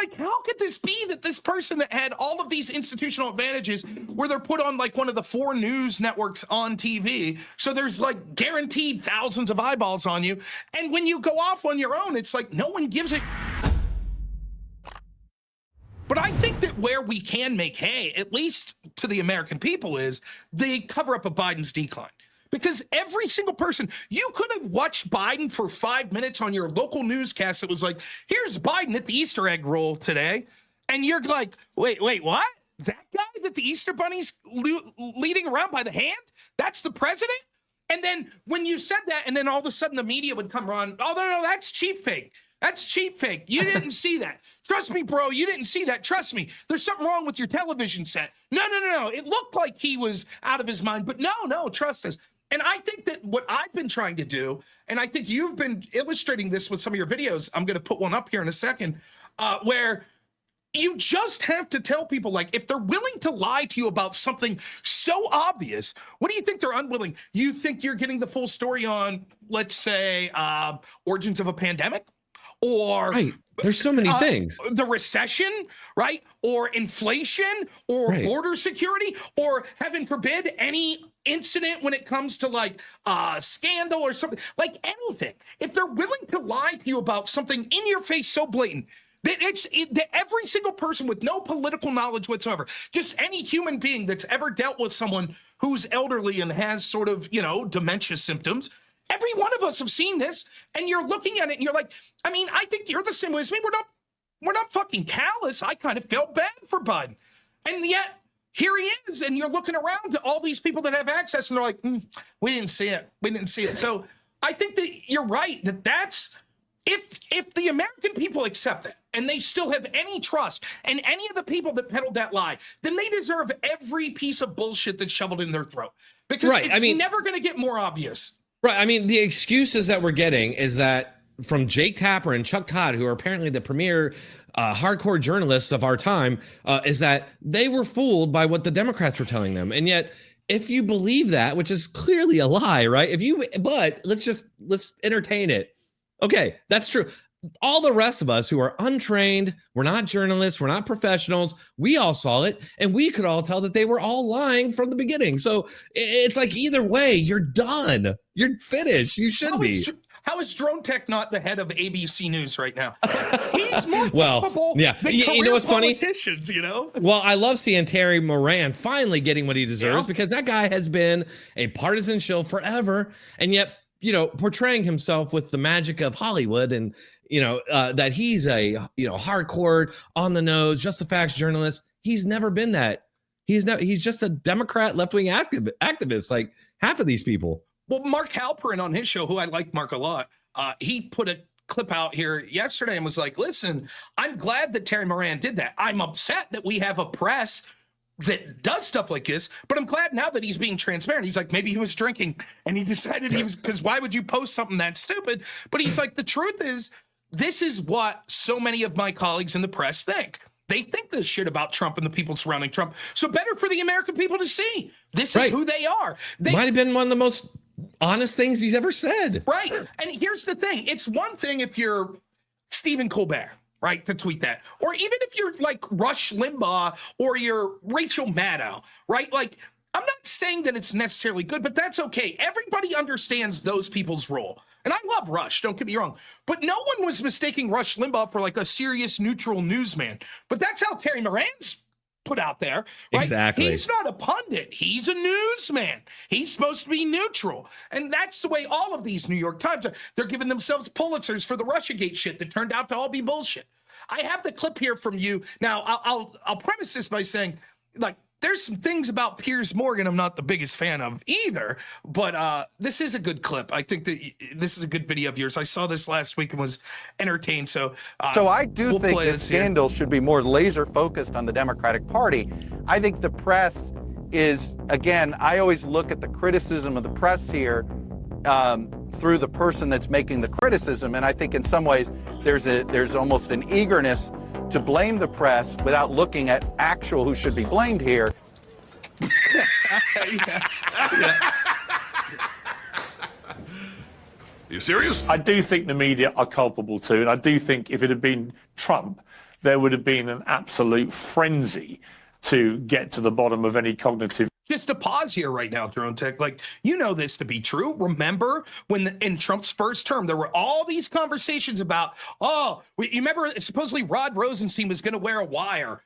like, how could this be that this person that had all of these institutional advantages where they're put on like one of the 4 news networks on TV, so there's like guaranteed thousands of eyeballs on you, and when you go off on your own, it's like no one gives a. But I think that where we can make hay, at least to the American people, is the cover-up of Biden's decline. Because every single person, you could have watched Biden for 5 minutes on your local newscast that was like, here's Biden at the Easter egg roll today. And you're like, wait, what? That guy that the Easter Bunny's leading around by the hand? That's the president? And then when you said that, and then all of a sudden the media would come around, oh, no, that's cheap fake. That's cheap fake. You didn't see that. Trust me, bro, you didn't see that. Trust me. There's something wrong with your television set. No. It looked like he was out of his mind, but no, trust us. And I think that what I've been trying to do, and I think you've been illustrating this with some of your videos, I'm going to put one up here in a second, where you just have to tell people, like, if they're willing to lie to you about something so obvious, what do you think they're unwilling? You think you're getting the full story on, let's say, origins of a pandemic? Or right. There's so many things. The recession, right? Or inflation, or border security, or heaven forbid, any incident when it comes to like scandal or something, like anything. If they're willing to lie to you about something in your face so blatant, that that every single person with no political knowledge whatsoever, just any human being that's ever dealt with someone who's elderly and has sort of, dementia symptoms, every one of us have seen this, and you're looking at it and you're like, I mean, I think you're the same way as me. We're not fucking callous. I kind of felt bad for Biden. And yet here he is. And you're looking around to all these people that have access and they're like, we didn't see it. We didn't see it. So I think that you're right, that's, if the American people accept that and they still have any trust in any of the people that peddled that lie, then they deserve every piece of bullshit that's shoveled in their throat, because it's never going to get more obvious. Right. I mean, the excuses that we're getting is that from Jake Tapper and Chuck Todd, who are apparently the premier hardcore journalists of our time, is that they were fooled by what the Democrats were telling them. And yet, if you believe that, which is clearly a lie, right? But let's entertain it. Okay, that's true. All the rest of us who are untrained, we're not journalists, we're not professionals, we all saw it, and we could all tell that they were all lying from the beginning. So it's like, either way, you're done. You're finished. You should be. How is Dronetek not the head of ABC News right now? He's more capable than you know what's politicians, funny? Well, I love seeing Terry Moran finally getting what he deserves, because that guy has been a partisan shill forever, and yet, portraying himself with the magic of Hollywood and, that he's a, hardcore, on the nose, just the facts journalist. He's never been that. He's just a Democrat left-wing activist, like half of these people. Well, Mark Halperin on his show, who I like Mark a lot, he put a clip out here yesterday and was like, listen, I'm glad that Terry Moran did that. I'm upset that we have a press that does stuff like this, but I'm glad now that he's being transparent. He's like, maybe he was drinking and he decided because why would you post something that stupid? But he's like, the truth is, this is what so many of my colleagues in the press think. They think this shit about Trump and the people surrounding Trump. So better for the American people to see. This is who they are. Might have been one of the most honest things he's ever said. Right. And here's the thing. It's one thing if you're Stephen Colbert, right, to tweet that. Or even if you're like Rush Limbaugh or you're Rachel Maddow, right? Like, I'm not saying that it's necessarily good, but that's okay. Everybody understands those people's role. And I love Rush, don't get me wrong. But no one was mistaking Rush Limbaugh for like a serious, neutral newsman. But that's how Terry Moran's put out there, right? Exactly. He's not a pundit. He's a newsman. He's supposed to be neutral. And that's the way all of these New York Times are. They're giving themselves Pulitzers for the Russiagate shit that turned out to all be bullshit. I have the clip here from you. Now, I'll premise this by saying, like, there's some things about Piers Morgan I'm not the biggest fan of either, but this is a good clip. I think that this is a good video of yours. I saw this last week and was entertained. So I do think this scandal should be more laser focused on the Democratic Party. I think the press is, again, I always look at the criticism of the press here through the person that's making the criticism, and I think in some ways there's almost an eagerness to blame the press without looking at actual who should be blamed here. You serious? I do think the media are culpable too, and I do think if it had been Trump, there would have been an absolute frenzy to get to the bottom of any cognitive. Just to pause here right now, Dronetek, like, you know this to be true. Remember when in Trump's first term, there were all these conversations about, you remember supposedly Rod Rosenstein was going to wear a wire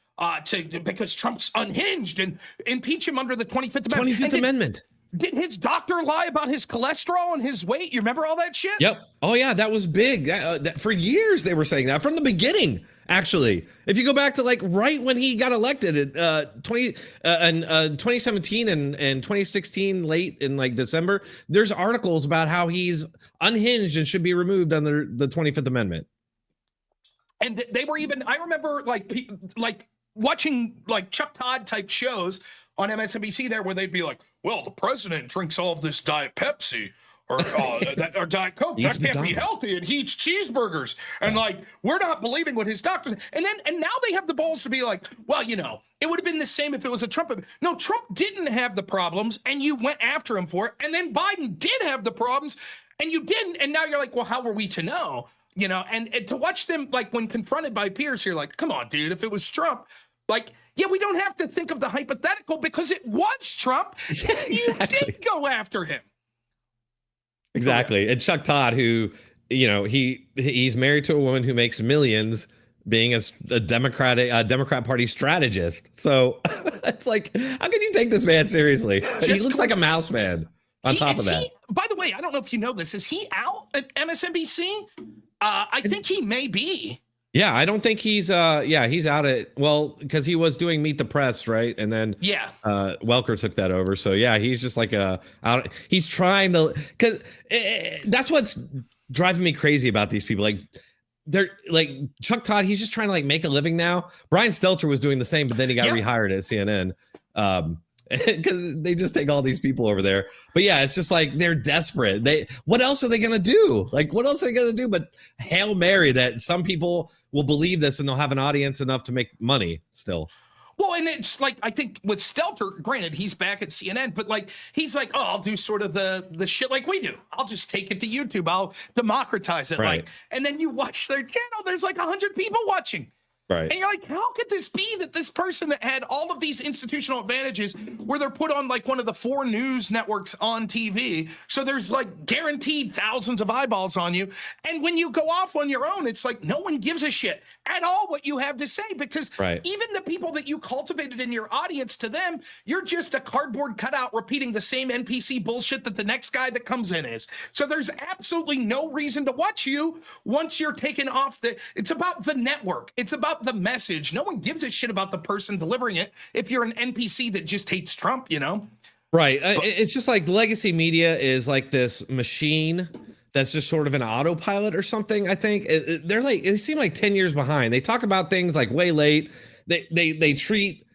because Trump's unhinged and impeach him under the 25th Amendment. 25th Amendment. Did his doctor lie about his cholesterol and his weight? You remember all that shit? Yep. Oh, yeah, that was big. For years, they were saying that from the beginning, actually. If you go back to like right when he got elected in 2017 and 2016, late in like December, there's articles about how he's unhinged and should be removed under the 25th Amendment. And they were even, I remember like watching like Chuck Todd type shows on MSNBC there where they'd be like, well, the president drinks all of this Diet Pepsi or Diet Coke. That can't be healthy. And he eats cheeseburgers. And like, we're not believing what his doctors. And now they have the balls to be like, well, you know, it would have been the same if it was a Trump. No, Trump didn't have the problems and you went after him for it. And then Biden did have the problems and you didn't. And now you're like, well, how were we to know? You know, and to watch them, like when confronted by peers, you're like, come on, dude, if it was Trump, like, yeah, we don't have to think of the hypothetical because it was Trump. Yeah, exactly. You did go after him. Exactly. And Chuck Todd, who, you know, he's married to a woman who makes millions being a Democrat Party strategist. So it's like, how can you take this man seriously? He looks like a mouse man on top of that. By the way, I don't know if you know this. Is he out at MSNBC? I think he may be. Yeah, I don't think he's he's out at, well, because he was doing Meet the Press, right? And then Welker took that over. So yeah, he's just like he's trying to, because that's what's driving me crazy about these people. Like they're like Chuck Todd, he's just trying to like make a living now. Brian Stelter was doing the same, but then he got rehired at CNN. Because they just take all these people over there. But yeah, it's just like they're desperate. What else are they gonna do? Like, what else are they gonna do but Hail Mary that some people will believe this and they'll have an audience enough to make money still. Well, and it's like, I think with Stelter, granted, he's back at CNN, but like, he's like, oh, I'll do sort of the shit like we do. I'll just take it to YouTube. I'll democratize it. Right. Like, and then you watch their channel, there's like 100 people watching. Right. And you're like, how could this be that this person that had all of these institutional advantages where they're put on like one of the 4 news networks on TV, so there's like guaranteed thousands of eyeballs on you, and when you go off on your own, it's like no one gives a shit at all what you have to say, because even the people that you cultivated in your audience, to them, you're just a cardboard cutout repeating the same NPC bullshit that the next guy that comes in is. So there's absolutely no reason to watch you once you're taken off it's about the network. It's about the message. No one gives a shit about the person delivering it if you're an NPC that just hates Trump, you know? Right. It's just like legacy media is like this machine that's just sort of an autopilot or something. I think they seem like 10 years behind. They talk about things like way late. They treat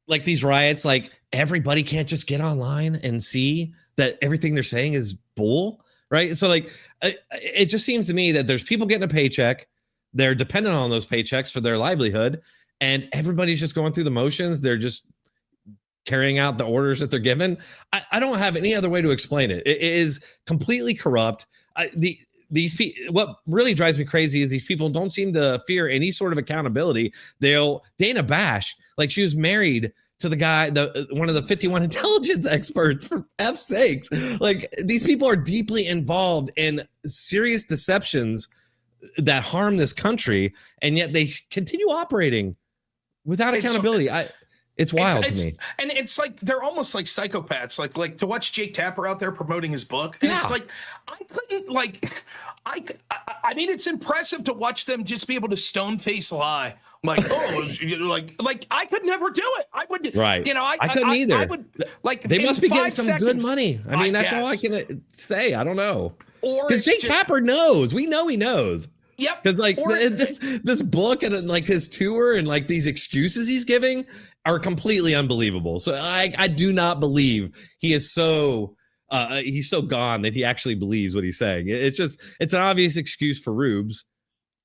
like these riots like everybody can't just get online and see that everything they're saying is bull. Right. So like it just seems to me that there's people getting a paycheck. They're dependent on those paychecks for their livelihood, and everybody's just going through the motions. They're just carrying out the orders that they're given. I don't have any other way to explain it. It is completely corrupt. What really drives me crazy is these people don't seem to fear any sort of accountability. Dana Bash, like she was married to the guy, one of the 51 intelligence experts, for F's sakes. Like these people are deeply involved in serious deceptions that harm this country, and yet they continue operating without accountability. It's wild to me. And it's like they're almost like psychopaths. Like to watch Jake Tapper out there promoting his book, and it's like I mean, it's impressive to watch them just be able to stone face lie. Like, like I could never do it. I would, you know, I couldn't either. I would, like, they must be getting some good money. I mean, that's all I can say. I don't know. Or because Jake Tapper knows. We know he knows. Yep. Because like this book and like his tour and like these excuses he's giving are completely unbelievable. So I do not believe he is he's so gone that he actually believes what he's saying. It's an obvious excuse for rubes.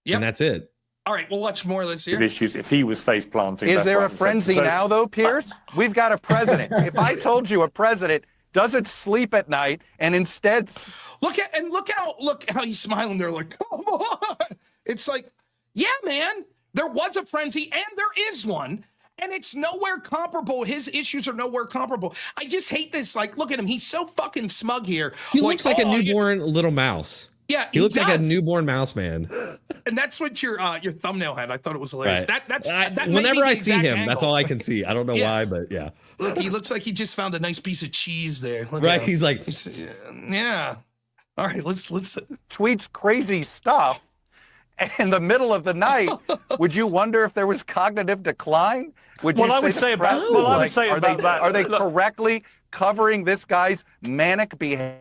Yep. And that's it. All right, we'll watch more of this here. Issues if he was face planting. Is there a frenzy now though, Pierce? We've got a president. If I told you a president doesn't sleep at night and instead look how he's smiling there, like, come on. It's like, yeah, man, There was a frenzy, and there is one. And it's nowhere comparable. His issues are nowhere comparable. I just hate this. Like, look at him. He's so fucking smug here. He looks like a newborn little mouse. Yeah, he looks like a newborn mouse man. And that's what your thumbnail had. I thought it was hilarious. Right. That whenever I see him, angle. that's all I can see. I don't know why, but yeah. Look, he looks like he just found a nice piece of cheese there. Look Right, he's like, yeah. All right, let's tweets crazy stuff in the middle of the night. Would you wonder if there was cognitive decline? Would you I would say about that. Are they correctly covering this guy's manic behavior?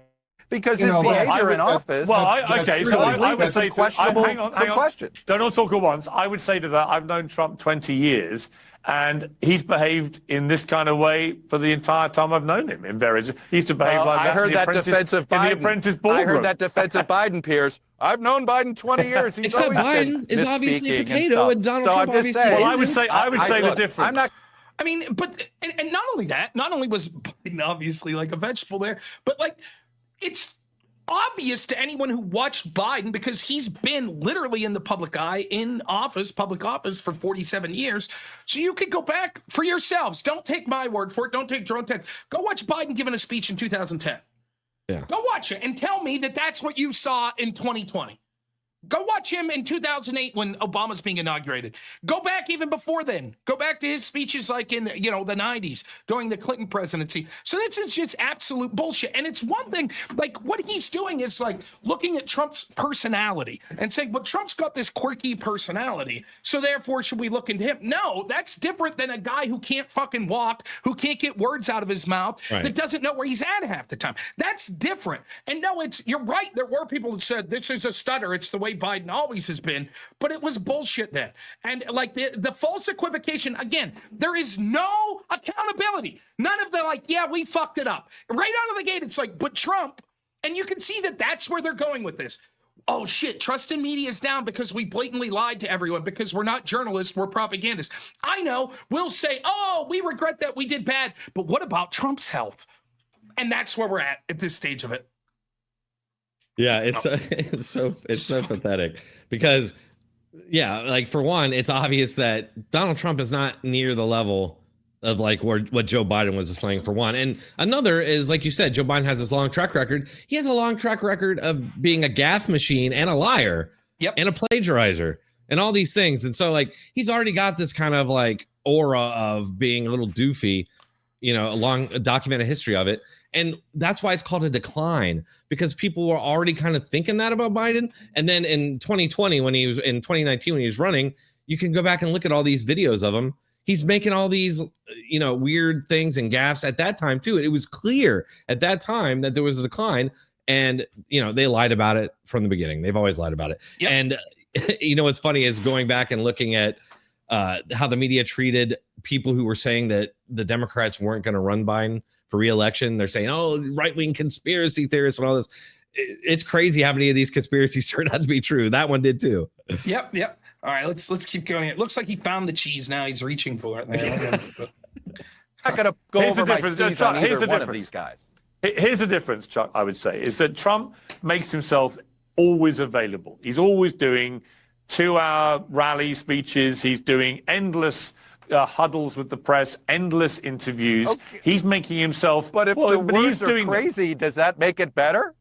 Because his behavior in office. Well, I would say questionable. Hang on. Question. Don't all talk at once. I would say to that, I've known Trump 20 years, and he's behaved in this kind of way for the entire time I've known him. In various, he used to behave like that. I heard that defensive Biden. In the apprentice ballroom. I heard that defensive Biden, Piers. I've known Biden 20 years. He's except Biden is obviously a potato, and Donald Trump obviously isn't. Well, I would say the difference. I'm not. I mean, but and not only that, not only was Biden obviously like a vegetable there, but like it's obvious to anyone who watched Biden because he's been literally in the public eye, in office, public office for 47 years. So you could go back for yourselves. Don't take my word for it. Don't take Dronetek. Go watch Biden giving a speech in 2010. Yeah. Go watch it and tell me that that's what you saw in 2020. Go watch him in 2008 when Obama's being inaugurated. Go back even before then. Go back to his speeches like in the 90s during the Clinton presidency. So this is just absolute bullshit. And it's one thing, like what he's doing is like looking at Trump's personality and saying, well, Trump's got this quirky personality, so therefore should we look into him? No, that's different than a guy who can't fucking walk, who can't get words out of his mouth, that doesn't know where he's at half the time. That's different. And no, you're right. There were people that said this is a stutter. It's the way Biden always has been, but it was bullshit then. And like the false equivocation, again, there is no accountability. None of the like, yeah, we fucked it up. Right out of the gate, it's like, but Trump, and you can see that that's where they're going with this. Oh shit, trust in media is down because we blatantly lied to everyone because we're not journalists, we're propagandists. I know, we'll say, oh, we regret that we did bad, but what about Trump's health? And that's where we're at this stage of it. Yeah, it's so pathetic because, yeah, like for one, it's obvious that Donald Trump is not near the level of like what Joe Biden was displaying for one. And another is, like you said, Joe Biden has this long track record. He has a long track record of being a gaffe machine and a liar and a plagiarizer and all these things. And so like he's already got this kind of like aura of being a little doofy, a documented history of it. And that's why it's called a decline, because people were already kind of thinking that about Biden. And then in 2020, in 2019, when he was running, you can go back and look at all these videos of him. He's making all these, weird things and gaffes at that time too. It was clear at that time that there was a decline, and, they lied about it from the beginning. They've always lied about it. Yep. And, what's funny is going back and looking at how the media treated people who were saying that the Democrats weren't going to run Biden for re-election. They're saying, oh, right-wing conspiracy theorists and all this. It's crazy how many of these conspiracies turned out to be true. That one did too. Yep. All right, let's keep going. It looks like he found the cheese now. He's reaching for it. I'm not going to go over my skis on either one of these guys. Here's the difference, Chuck, I would say, is that Trump makes himself always available. He's always doing 2-hour rally speeches. He's doing endless huddles with the press, endless interviews. Okay. He's making himself. But if the words are crazy, does that make it better?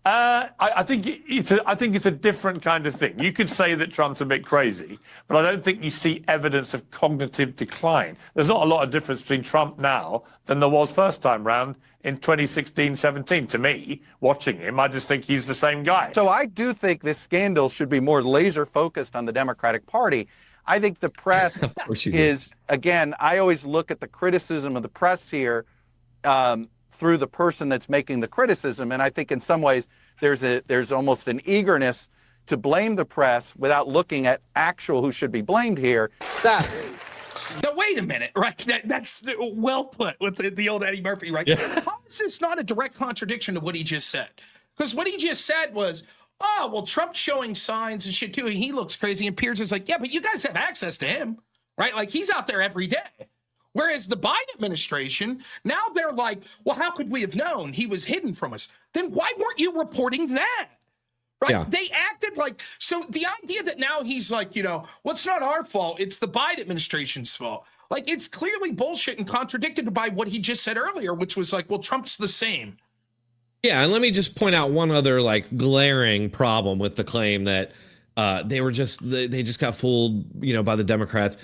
I think it's a different kind of thing. You could say that Trump's a bit crazy, but I don't think you see evidence of cognitive decline. There's not a lot of difference between Trump now than there was first time round in 2016-17. To me, watching him, I just think he's the same guy. So I do think this scandal should be more laser focused on the Democratic Party. I think the press is, again, I always look at the criticism of the press here through the person that's making the criticism. And I think in some ways there's almost an eagerness to blame the press without looking at actual who should be blamed here. Stop. Now, wait a minute, right? That's well put with the old Eddie Murphy, right? Yeah. How is this not a direct contradiction to what he just said? Because what he just said was, oh, well, Trump's showing signs and shit too, and he looks crazy. And Piers is like, yeah, but you guys have access to him, right? Like, he's out there every day. Whereas the Biden administration, now they're like, well, how could we have known he was hidden from us? Then why weren't you reporting that? right? Yeah. They acted like, so the idea that now he's like, well, it's not our fault. It's the Biden administration's fault. Like, it's clearly bullshit and contradicted by what he just said earlier, which was like, well, Trump's the same. Yeah, and let me just point out one other like glaring problem with the claim that they just got fooled, by the Democrats.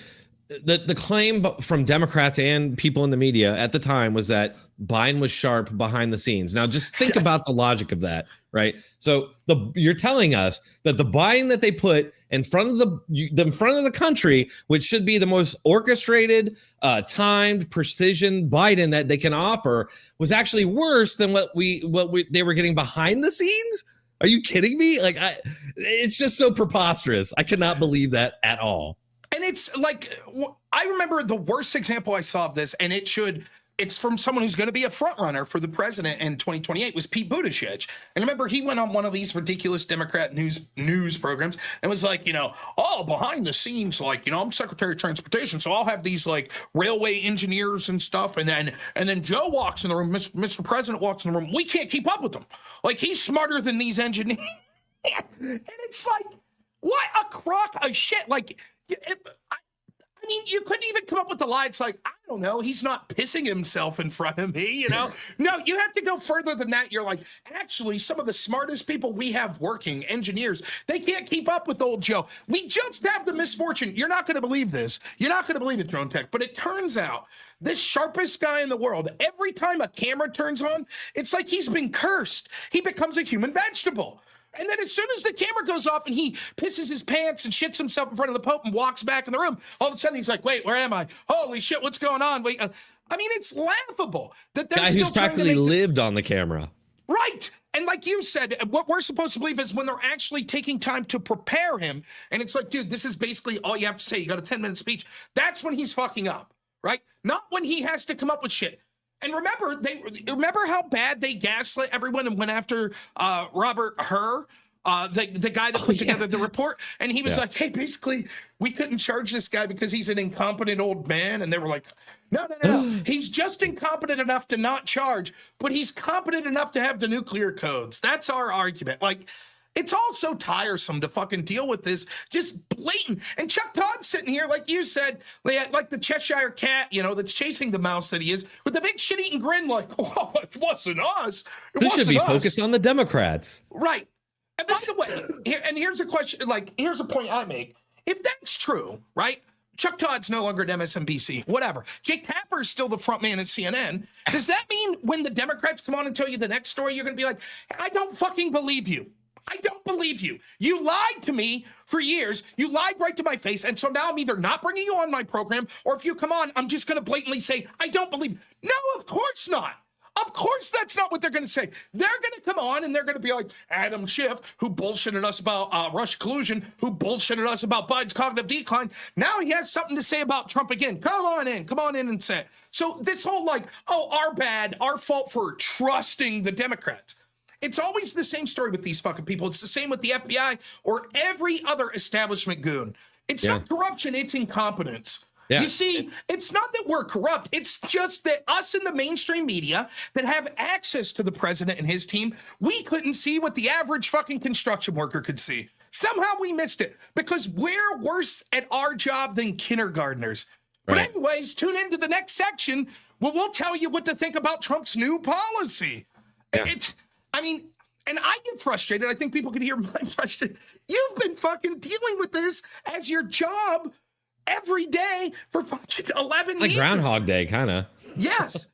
The claim from Democrats and people in the media at the time was that Biden was sharp behind the scenes. Now, just think about the logic of that, right? So you're telling us that the Biden that they put in front of the country, which should be the most orchestrated, timed, precision Biden that they can offer, was actually worse than what they were getting behind the scenes. Are you kidding me? Like, it's just so preposterous. I cannot believe that at all. And it's like, I remember the worst example I saw of this, and it's from someone who's going to be a front runner for the president in 2028, was Pete Buttigieg. And remember, he went on one of these ridiculous Democrat news programs and was like, behind the scenes, like, I'm Secretary of Transportation, so I'll have these like railway engineers and stuff. And then Joe walks in the room, Mr. President walks in the room. We can't keep up with him. Like, he's smarter than these engineers. And it's like, what a crock of shit. Like, I mean, you couldn't even come up with the lie. It's like, I don't know, he's not pissing himself in front of me, No, you have to go further than that. You're like, actually, some of the smartest people we have working, engineers, they can't keep up with old Joe. We just have the misfortune. You're not going to believe this. You're not going to believe it, Dronetek. But it turns out this sharpest guy in the world, every time a camera turns on, it's like he's been cursed. He becomes a human vegetable. And then as soon as the camera goes off and he pisses his pants and shits himself in front of the Pope and walks back in the room, all of a sudden he's like, wait, where am I? Holy shit, what's going on? Wait, I mean, it's laughable that they're guy still who's practically lived on the camera. Right. And like you said, what we're supposed to believe is when they're actually taking time to prepare him. And it's like, dude, this is basically all you have to say. You got a 10-minute speech. That's when he's fucking up, right? Not when he has to come up with shit. And remember how bad they gaslit everyone and went after Robert Hur, the guy that put together the report, and he was like, "Hey, basically, we couldn't charge this guy because he's an incompetent old man." And they were like, "No, he's just incompetent enough to not charge, but he's competent enough to have the nuclear codes." That's our argument. Like, it's all so tiresome to fucking deal with this, just blatant. And Chuck Todd's sitting here, like you said, like the Cheshire cat, that's chasing the mouse that he is, with the big shit-eating grin, like, "Oh, it wasn't us. This should be focused on the Democrats." Right. And by the way, here's a question, here's a point I make. If that's true, right? Chuck Todd's no longer at MSNBC, whatever. Jake Tapper's still the front man at CNN. Does that mean when the Democrats come on and tell you the next story, you're going to be like, I don't fucking believe you. I don't believe you. You lied to me for years. You lied right to my face. And so now I'm either not bringing you on my program, or if you come on, I'm just going to blatantly say, I don't believe. No, of course not. Of course that's not what they're going to say. They're going to come on and they're going to be like, Adam Schiff, who bullshitted us about Russia collusion, who bullshitted us about Biden's cognitive decline. Now he has something to say about Trump again. Come on in and say it. So this whole our fault for trusting the Democrats. It's always the same story with these fucking people. It's the same with the FBI or every other establishment goon. It's not corruption, it's incompetence. Yeah. You see, it's not that we're corrupt. It's just that us in the mainstream media that have access to the president and his team, we couldn't see what the average fucking construction worker could see. Somehow we missed it because we're worse at our job than kindergartners. But anyways, tune into the next section where we'll tell you what to think about Trump's new policy. Yeah. And I get frustrated. I think people can hear my frustration. You've been fucking dealing with this as your job every day for fucking 11 years. It's like Groundhog Day, kind of. Yes.